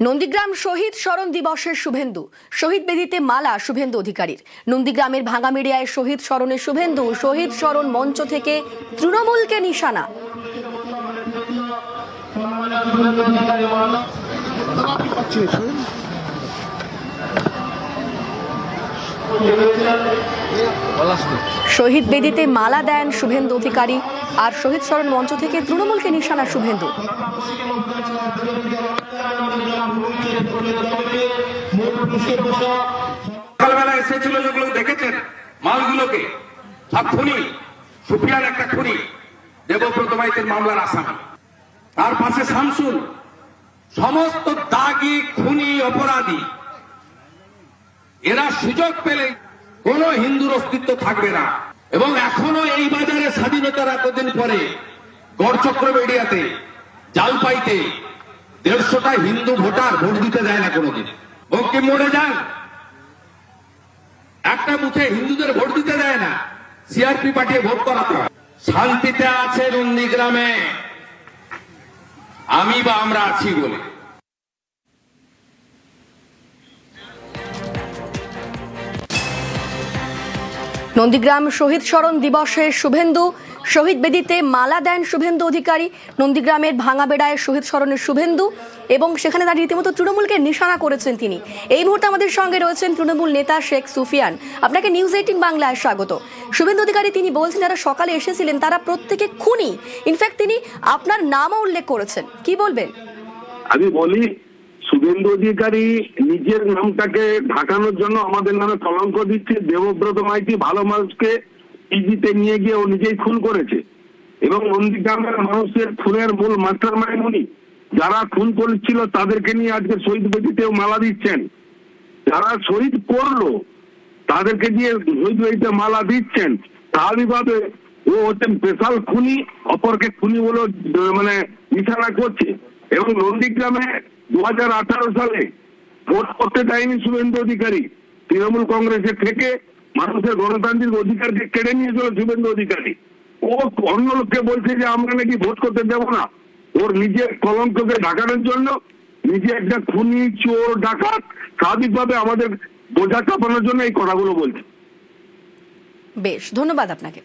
নন্দীগ্রাম শহীদ স্মরণ দিবসের শুভেন্দু, শহীদ বেদিতে মালা শুভেন্দু অধিকারীর। নন্দীগ্রামের ভাঙামিড়িয়ায় শহীদ স্মরণে শুভেন্দু, শহীদ স্মরণ মঞ্চ থেকে তৃণমূলকে নিশানা। শহীদ বেদিতে মালা দেন শুভেন্দু অধিকারী, আর শহীদ স্মরণ মঞ্চ থেকে তৃণমূলকে নিশানা শুভেন্দু। সকালবেলা এসেছিল যেগুলো দেখেছেন মালগুলোকে, সব খুনি, সুফিয়ান একটা খুনি, দেবব্রত মাইতির মামলার আসামি, তার পাশে শামসুল, সমস্ত দাগি খুনি অপরাধী। এরা সুযোগ পেলে কোন হিন্দুর অস্তিত্ব থাকবে না। এবং এখনো এই বাজারে স্বাধীনতার এতদিন পরে গড়চক্র এরিয়াতে, জালপাইতে 150টা হিন্দু ভোটার ভোট দিতে যায় না কোনোদিন। বঙ্কিম মোড়ে যান, একটা বুথে হিন্দুদের ভোট দিতে দেয় না, সিআরপি পাঠিয়ে ভোট করাতে হয়। শান্তিতে আছে নন্দীগ্রামে আমি বা আমরা আছি বলে। নন্দীগ্রাম শহীদ স্মরণ দিবসের শুভেন্দু, শহীদ বেদিতে মালা দেন শুভেন্দু অধিকারী। নন্দীগ্রামের ভাঙাবেড়ায় শহীদ স্মরণের শুভেন্দু, এবং সেখানে তার রীতিমতো তৃণমূলকে নিশানা করেছেন তিনি। এই মুহূর্তে আমাদের সঙ্গে রয়েছেন তৃণমূল নেতা শেখ সুফিয়ান। আপনাকে নিউজ 18 বাংলায় স্বাগত। শুভেন্দু অধিকারী তিনি বলছেন যারা সকালে এসেছিলেন তারা প্রত্যেকে খুনি, ইনফ্যাক্ট তিনি আপনার নামও উল্লেখ করেছেন, কি বলবেন? আমি বলি, শুভেন্দু অধিকারী নিজের নামটাকে ঢাকানোর জন্য আমাদের নামে কলঙ্ক দিচ্ছে। দেবব্রত মাইতি ভালো মানুষকে পিজিতে নিয়ে গিয়ে ও নিজেই খুন করেছে, এবং নন্দীগ্রামের মানুষের খুনের মূল মাস্টার মাইন্ড উনি। যারা খুন করেছিল তাদেরকে নিয়ে আজকে শহীদ বেদিতেও মালা দিচ্ছেন। যারা শহীদ করলো তাদেরকে দিয়ে শহীদ বেদিতে মালা দিচ্ছেন। স্বাভাবিকভাবে ও হচ্ছেন স্পেশাল খুনি, অপরকে খুনি বলে মানে নিশানা করছে। এবং নন্দীগ্রামে 2018 সালে ভোট করতে দেয়নি শুভেন্দু অধিকারী। তৃণমূল কংগ্রেসের থেকে মানুষের গণতান্ত্রিক অধিকারকে কেড়ে নিয়েছিল শুভেন্দু অধিকারী। ও অন্য লোককে বলছে যে আমরা নাকি ভোট করতে দেব না। ওর নিজের কলঙ্ককে ঢাকানোর জন্য নিজে একটা খুনি, চোর, ডাকাত, স্বাভাবিকভাবে আমাদের বোঝা চাপানোর জন্য এই কথাগুলো বলছে। বেশ, ধন্যবাদ আপনাকে।